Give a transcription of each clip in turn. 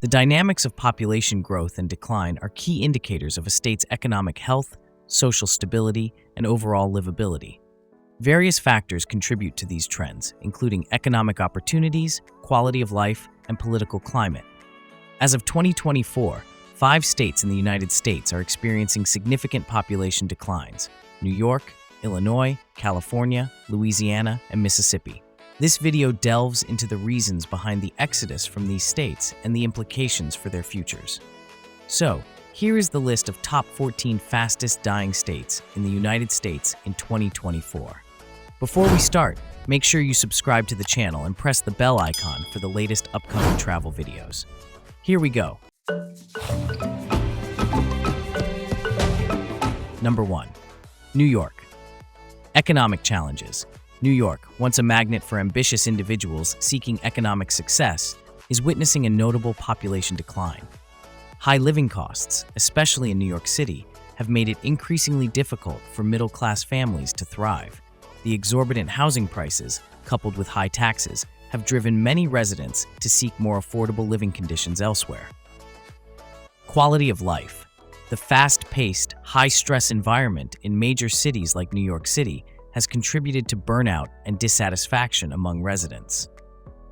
The dynamics of population growth and decline are key indicators of a state's economic health, social stability, and overall livability. Various factors contribute to these trends, including economic opportunities, quality of life, and political climate. As of 2024, 5 states in the United States are experiencing significant population declines: New York, Illinois, California, Louisiana, and Mississippi. This video delves into the reasons behind the exodus from these states and the implications for their futures. So, here is the list of top 14 fastest dying states in the United States in 2024. Before we start, make sure you subscribe to the channel and press the bell icon for the latest upcoming travel videos. Here we go. Number 1. New York. Economic challenges. New York, once a magnet for ambitious individuals seeking economic success, is witnessing a notable population decline. High living costs, especially in New York City, have made it increasingly difficult for middle-class families to thrive. The exorbitant housing prices, coupled with high taxes, have driven many residents to seek more affordable living conditions elsewhere. Quality of life. The fast-paced, high-stress environment in major cities like New York City has contributed to burnout and dissatisfaction among residents.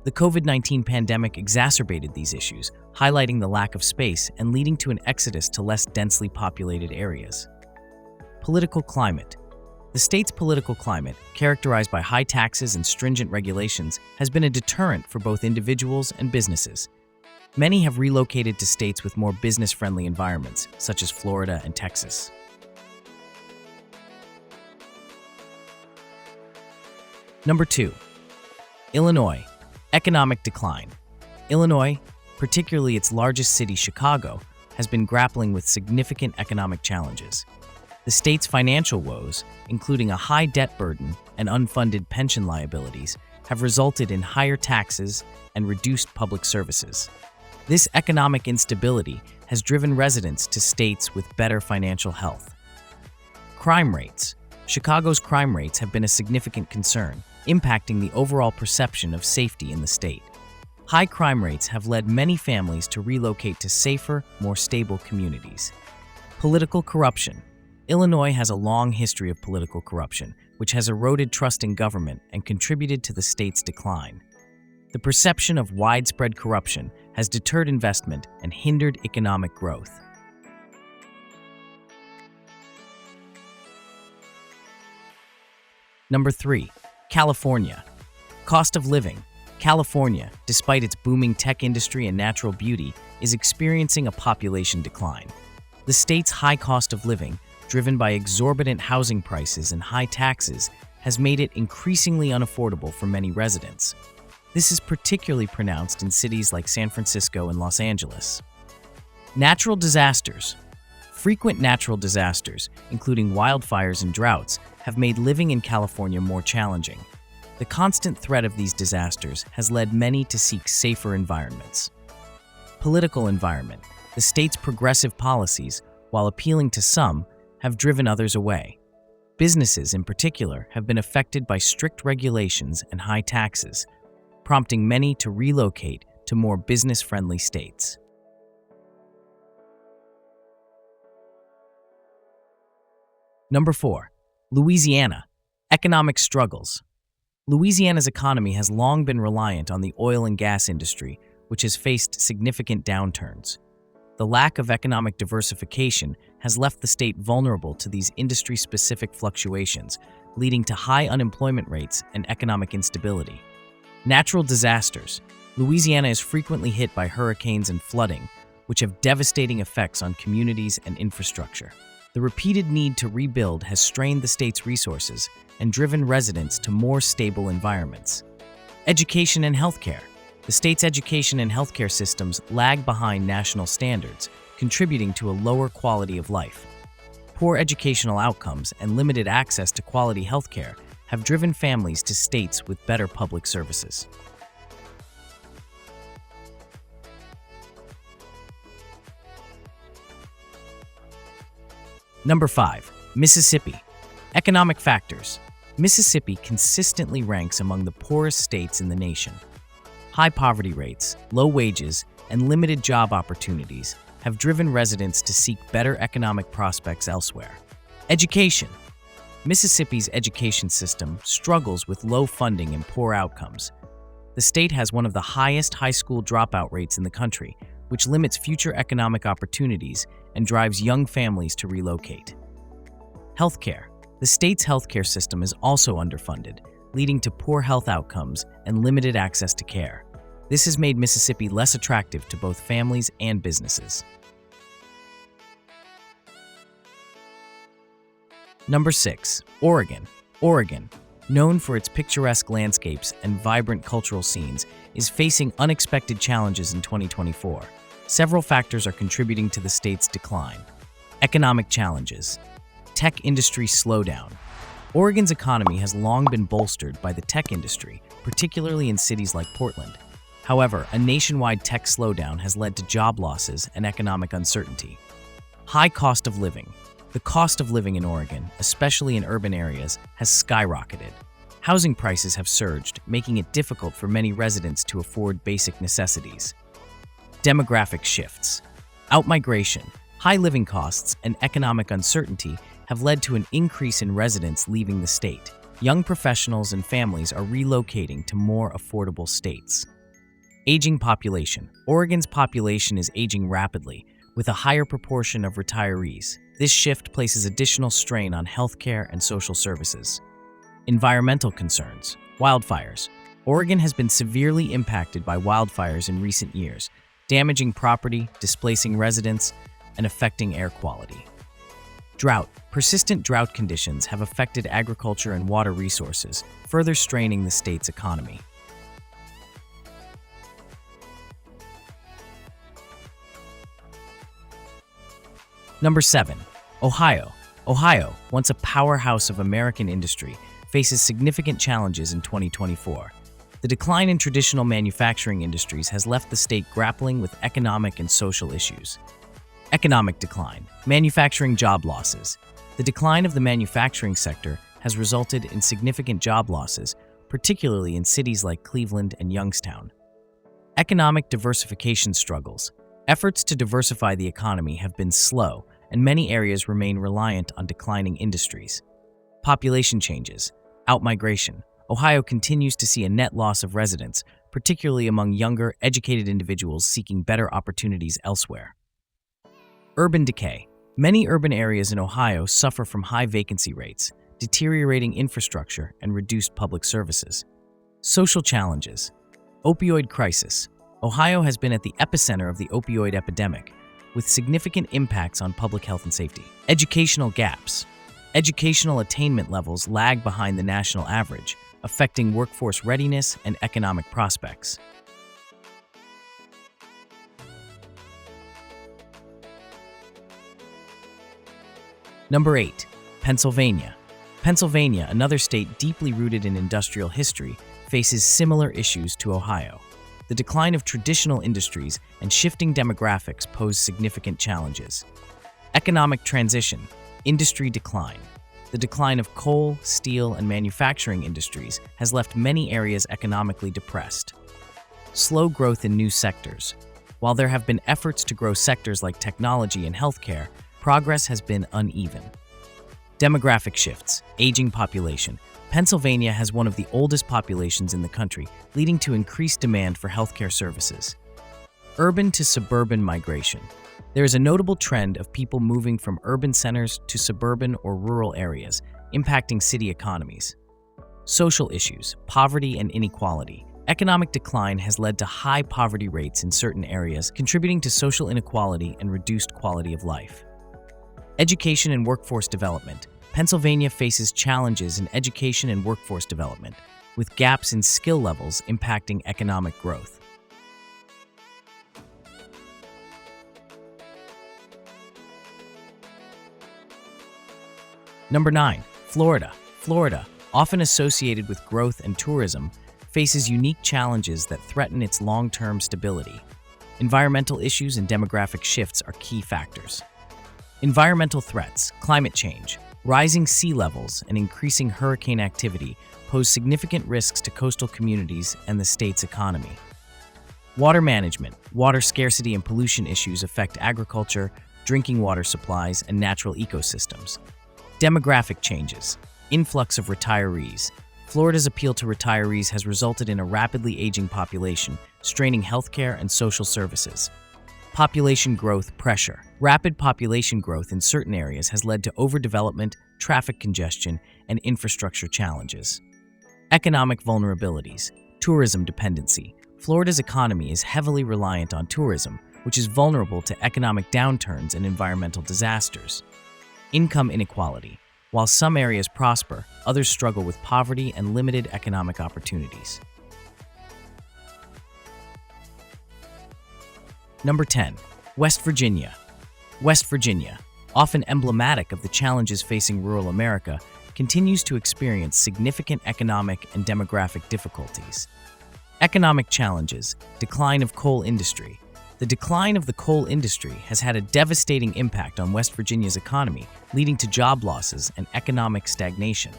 The COVID-19 pandemic exacerbated these issues, highlighting the lack of space and leading to an exodus to less densely populated areas. Political climate. The state's political climate, characterized by high taxes and stringent regulations, has been a deterrent for both individuals and businesses. Many have relocated to states with more business-friendly environments, such as Florida and Texas. Number 2. Illinois. Economic decline. Illinois, particularly its largest city, Chicago, has been grappling with significant economic challenges. The state's financial woes, including a high debt burden and unfunded pension liabilities, have resulted in higher taxes and reduced public services. This economic instability has driven residents to states with better financial health. Crime rates. Chicago's crime rates have been a significant concern, impacting the overall perception of safety in the state. High crime rates have led many families to relocate to safer, more stable communities. Political corruption. Illinois has a long history of political corruption, which has eroded trust in government and contributed to the state's decline. The perception of widespread corruption has deterred investment and hindered economic growth. Number 3. California. Cost of living. California, despite its booming tech industry and natural beauty, is experiencing a population decline. The state's high cost of living, driven by exorbitant housing prices and high taxes, has made it increasingly unaffordable for many residents. This is particularly pronounced in cities like San Francisco and Los Angeles. Natural disasters. Frequent natural disasters, including wildfires and droughts, have made living in California more challenging. The constant threat of these disasters has led many to seek safer environments. Political environment. The state's progressive policies, while appealing to some, have driven others away. Businesses, in particular, have been affected by strict regulations and high taxes, prompting many to relocate to more business-friendly states. Number 4. Louisiana. Economic struggles. Louisiana's economy has long been reliant on the oil and gas industry, which has faced significant downturns. The lack of economic diversification has left the state vulnerable to these industry-specific fluctuations, leading to high unemployment rates and economic instability. Natural disasters. Louisiana is frequently hit by hurricanes and flooding, which have devastating effects on communities and infrastructure. The repeated need to rebuild has strained the state's resources and driven residents to more stable environments. Education and healthcare. The state's education and healthcare systems lag behind national standards, contributing to a lower quality of life. Poor educational outcomes and limited access to quality healthcare have driven families to states with better public services. Number 5. Mississippi. Economic factors. Mississippi consistently ranks among the poorest states in the nation. High poverty rates, low wages, and limited job opportunities have driven residents to seek better economic prospects elsewhere. Education. Mississippi's education system struggles with low funding and poor outcomes. The state has one of the highest high school dropout rates in the country, which limits future economic opportunities and drives young families to relocate. Healthcare. The state's healthcare system is also underfunded, leading to poor health outcomes and limited access to care. This has made Mississippi less attractive to both families and businesses. Number 6. Oregon. Oregon, known for its picturesque landscapes and vibrant cultural scenes, is facing unexpected challenges in 2024. Several factors are contributing to the state's decline. Economic challenges. Tech industry slowdown. Oregon's economy has long been bolstered by the tech industry, particularly in cities like Portland. However, a nationwide tech slowdown has led to job losses and economic uncertainty. High cost of living. The cost of living in Oregon, especially in urban areas, has skyrocketed. Housing prices have surged, making it difficult for many residents to afford basic necessities. Demographic shifts. Outmigration, high living costs, and economic uncertainty have led to an increase in residents leaving the state. Young professionals and families are relocating to more affordable states. Aging population. Oregon's population is aging rapidly, with a higher proportion of retirees. This shift places additional strain on healthcare and social services. Environmental concerns. Wildfires. Oregon has been severely impacted by wildfires in recent years, damaging property, displacing residents, and affecting air quality. Drought. Persistent drought conditions have affected agriculture and water resources, further straining the state's economy. Number 7. Ohio. Ohio, once a powerhouse of American industry, faces significant challenges in 2024. The decline in traditional manufacturing industries has left the state grappling with economic and social issues. Economic decline. Manufacturing job losses. The decline of the manufacturing sector has resulted in significant job losses, particularly in cities like Cleveland and Youngstown. Economic diversification struggles. Efforts to diversify the economy have been slow, and many areas remain reliant on declining industries. Population changes. Outmigration. Ohio continues to see a net loss of residents, particularly among younger, educated individuals seeking better opportunities elsewhere. Urban decay. Many urban areas in Ohio suffer from high vacancy rates, deteriorating infrastructure, and reduced public services. Social challenges. Opioid crisis. Ohio has been at the epicenter of the opioid epidemic, with significant impacts on public health and safety. Educational gaps. Educational attainment levels lag behind the national average, affecting workforce readiness and economic prospects. Number 8. Pennsylvania. Pennsylvania, another state deeply rooted in industrial history, faces similar issues to Ohio. The decline of traditional industries and shifting demographics pose significant challenges. Economic transition. Industry decline. The decline of coal, steel, and manufacturing industries has left many areas economically depressed. Slow growth in new sectors. While there have been efforts to grow sectors like technology and healthcare, progress has been uneven. Demographic shifts. Aging population. Pennsylvania has one of the oldest populations in the country, leading to increased demand for healthcare services. Urban to suburban migration. There is a notable trend of people moving from urban centers to suburban or rural areas, impacting city economies. Social issues, poverty and inequality. Economic decline has led to high poverty rates in certain areas, contributing to social inequality and reduced quality of life. Education and workforce development. Pennsylvania faces challenges in education and workforce development, with gaps in skill levels impacting economic growth. Number 9. Florida. Florida, often associated with growth and tourism, faces unique challenges that threaten its long-term stability. Environmental issues and demographic shifts are key factors. Environmental threats, climate change, rising sea levels, and increasing hurricane activity pose significant risks to coastal communities and the state's economy. Water management. Water scarcity and pollution issues affect agriculture, drinking water supplies, and natural ecosystems. Demographic changes. Influx of retirees. Florida's appeal to retirees has resulted in a rapidly aging population, straining healthcare and social services. Population growth pressure. Rapid population growth in certain areas has led to overdevelopment, traffic congestion, and infrastructure challenges. Economic vulnerabilities. Tourism dependency. Florida's economy is heavily reliant on tourism, which is vulnerable to economic downturns and environmental disasters. Income inequality. While some areas prosper, others struggle with poverty and limited economic opportunities. Number 10. West Virginia. West Virginia, often emblematic of the challenges facing rural America, continues to experience significant economic and demographic difficulties. Economic challenges. Decline of coal industry. The decline of the coal industry has had a devastating impact on West Virginia's economy, leading to job losses and economic stagnation.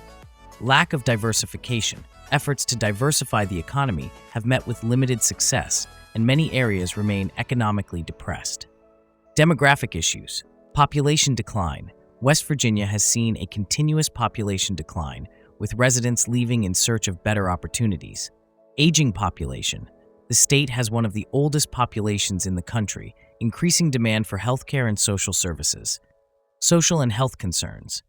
Lack of diversification. Efforts to diversify the economy have met with limited success, and many areas remain economically depressed. Demographic issues. Population decline. West Virginia has seen a continuous population decline, with residents leaving in search of better opportunities. Aging population. The state has one of the oldest populations in the country, increasing demand for healthcare and social services. Social and health concerns.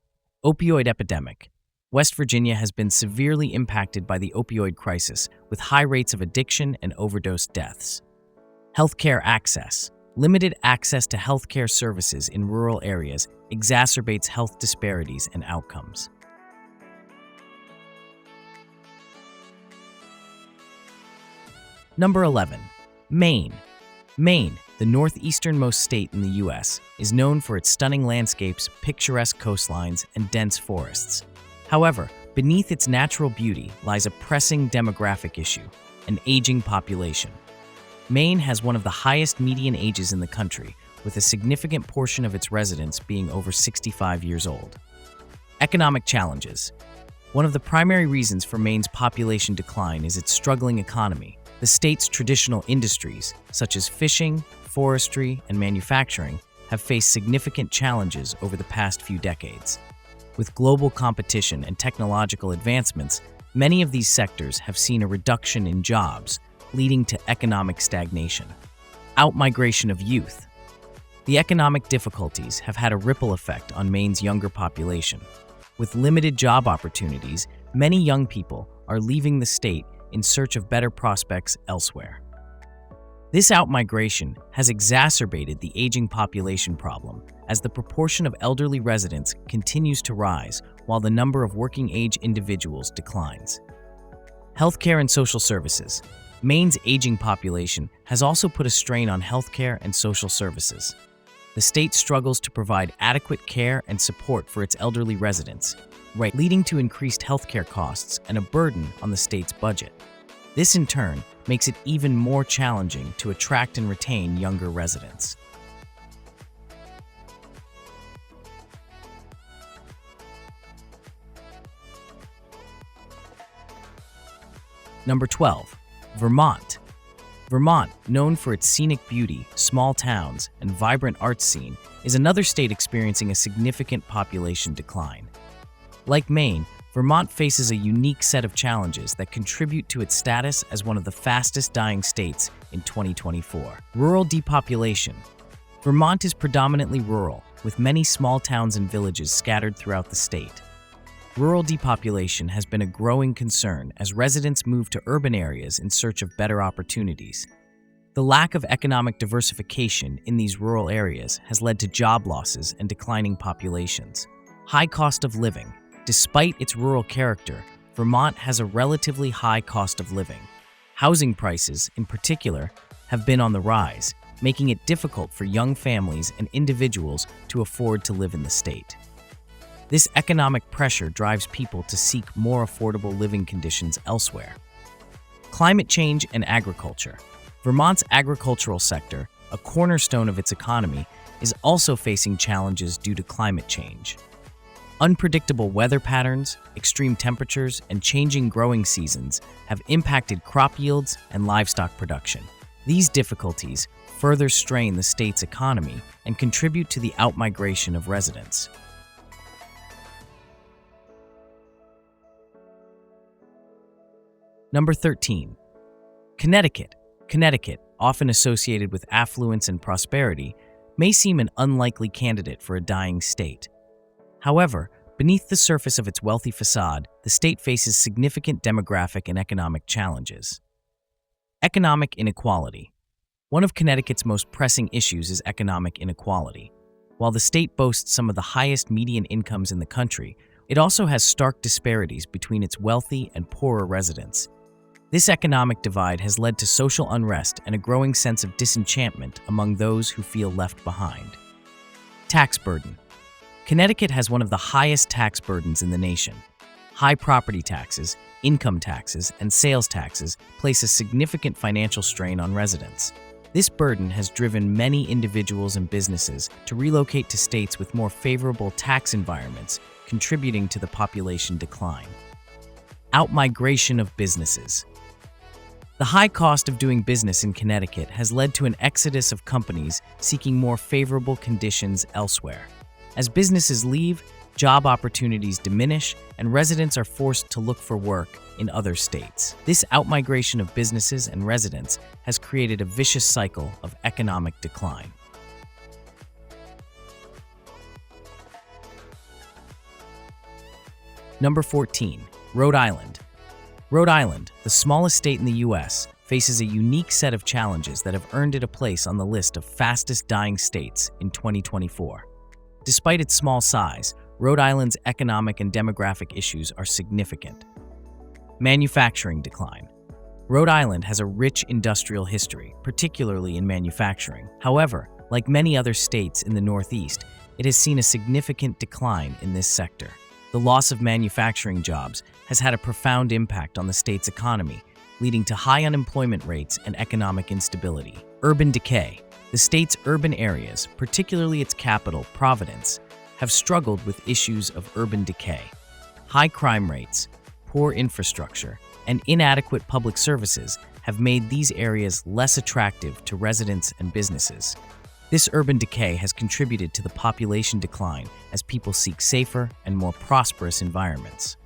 Opioid epidemic. West Virginia has been severely impacted by the opioid crisis, with high rates of addiction and overdose deaths. Healthcare access. Limited access to healthcare services in rural areas exacerbates health disparities and outcomes. Number 11. Maine. Maine, the northeasternmost state in the U.S., is known for its stunning landscapes, picturesque coastlines, and dense forests. However, beneath its natural beauty lies a pressing demographic issue: an aging population. Maine has one of the highest median ages in the country, with a significant portion of its residents being over 65 years old. Economic challenges. One of the primary reasons for Maine's population decline is its struggling economy. The state's traditional industries, such as fishing, forestry, and manufacturing, have faced significant challenges over the past few decades. With global competition and technological advancements, many of these sectors have seen a reduction in jobs, leading to economic stagnation. Outmigration of youth. The economic difficulties have had a ripple effect on Maine's younger population. With limited job opportunities, many young people are leaving the state in search of better prospects elsewhere. This outmigration has exacerbated the aging population problem, as the proportion of elderly residents continues to rise while the number of working-age individuals declines. Healthcare and social services. Maine's aging population has also put a strain on healthcare and social services. The state struggles to provide adequate care and support for its elderly residents, leading to increased healthcare costs and a burden on the state's budget. This, in turn, makes it even more challenging to attract and retain younger residents. Number 12. Vermont. Vermont, known for its scenic beauty, small towns, and vibrant arts scene, is another state experiencing a significant population decline. Like Maine, Vermont faces a unique set of challenges that contribute to its status as one of the fastest dying states in 2024. Rural depopulation. Vermont is predominantly rural, with many small towns and villages scattered throughout the state. Rural depopulation has been a growing concern as residents move to urban areas in search of better opportunities. The lack of economic diversification in these rural areas has led to job losses and declining populations. High cost of living. Despite its rural character, Vermont has a relatively high cost of living. Housing prices, in particular, have been on the rise, making it difficult for young families and individuals to afford to live in the state. This economic pressure drives people to seek more affordable living conditions elsewhere. Climate change and agriculture. Vermont's agricultural sector, a cornerstone of its economy, is also facing challenges due to climate change. Unpredictable weather patterns, extreme temperatures, and changing growing seasons have impacted crop yields and livestock production. These difficulties further strain the state's economy and contribute to the outmigration of residents. Number 13. Connecticut. Connecticut, often associated with affluence and prosperity, may seem an unlikely candidate for a dying state. However, beneath the surface of its wealthy facade, the state faces significant demographic and economic challenges. Economic inequality. One of Connecticut's most pressing issues is economic inequality. While the state boasts some of the highest median incomes in the country, it also has stark disparities between its wealthy and poorer residents. This economic divide has led to social unrest and a growing sense of disenchantment among those who feel left behind. Tax burden. Connecticut has one of the highest tax burdens in the nation. High property taxes, income taxes, and sales taxes place a significant financial strain on residents. This burden has driven many individuals and businesses to relocate to states with more favorable tax environments, contributing to the population decline. Outmigration of businesses. The high cost of doing business in Connecticut has led to an exodus of companies seeking more favorable conditions elsewhere. As businesses leave, job opportunities diminish, and residents are forced to look for work in other states. This outmigration of businesses and residents has created a vicious cycle of economic decline. Number 14. Rhode Island. Rhode Island, the smallest state in the U.S., faces a unique set of challenges that have earned it a place on the list of fastest dying states in 2024. Despite its small size, Rhode Island's economic and demographic issues are significant. Manufacturing decline. Rhode Island has a rich industrial history, particularly in manufacturing. However, like many other states in the Northeast, it has seen a significant decline in this sector. The loss of manufacturing jobs has had a profound impact on the state's economy, leading to high unemployment rates and economic instability. Urban decay. The state's urban areas, particularly its capital, Providence, have struggled with issues of urban decay. High crime rates, poor infrastructure, and inadequate public services have made these areas less attractive to residents and businesses. This urban decay has contributed to the population decline as people seek safer and more prosperous environments.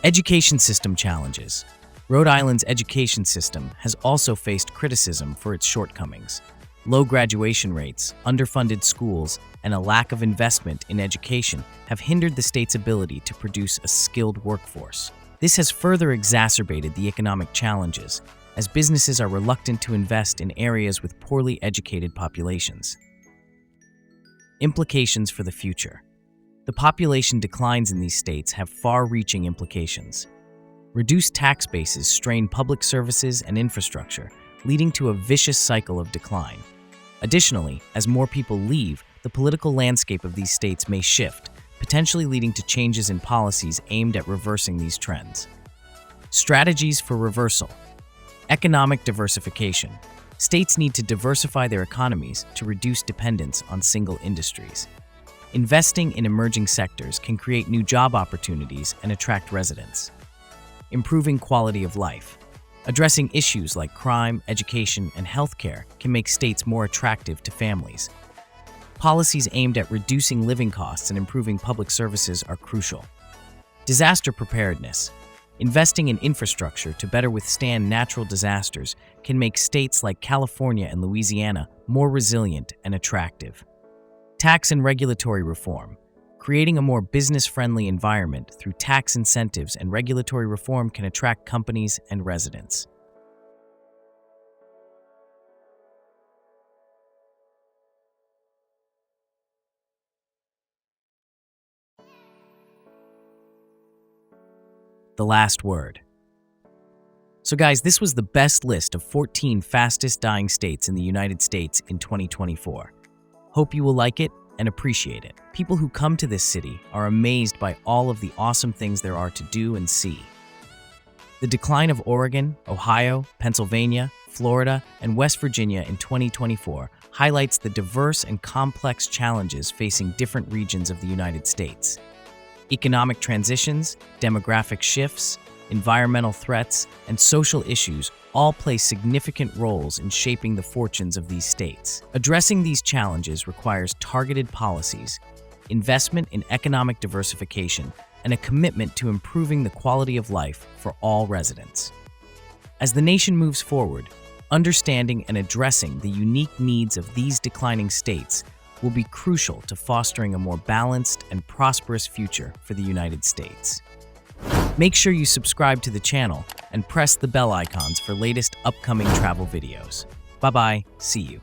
Education system challenges. Rhode Island's education system has also faced criticism for its shortcomings. Low graduation rates, underfunded schools, and a lack of investment in education have hindered the state's ability to produce a skilled workforce. This has further exacerbated the economic challenges, as businesses are reluctant to invest in areas with poorly educated populations. Implications for the future. The population declines in these states have far-reaching implications. Reduced tax bases strain public services and infrastructure, leading to a vicious cycle of decline. Additionally, as more people leave, the political landscape of these states may shift, potentially leading to changes in policies aimed at reversing these trends. Strategies for reversal. Economic diversification. States need to diversify their economies to reduce dependence on single industries. Investing in emerging sectors can create new job opportunities and attract residents. Improving quality of life. Addressing issues like crime, education, and healthcare can make states more attractive to families. Policies aimed at reducing living costs and improving public services are crucial. Disaster preparedness. Investing in infrastructure to better withstand natural disasters can make states like California and Louisiana more resilient and attractive. Tax and regulatory reform. Creating a more business-friendly environment through tax incentives and regulatory reform can attract companies and residents. The last word. So guys, this was the best list of 14 fastest dying states in the United States in 2024. Hope you will like it and appreciate it. People who come to this city are amazed by all of the awesome things there are to do and see. The decline of Oregon, Ohio, Pennsylvania, Florida, and West Virginia in 2024 highlights the diverse and complex challenges facing different regions of the United States. Economic transitions, demographic shifts, environmental threats, and social issues all play significant roles in shaping the fortunes of these states. Addressing these challenges requires targeted policies, investment in economic diversification, and a commitment to improving the quality of life for all residents. As the nation moves forward, understanding and addressing the unique needs of these declining states will be crucial to fostering a more balanced and prosperous future for the United States. Make sure you subscribe to the channel and press the bell icons for latest upcoming travel videos. Bye-bye, see you.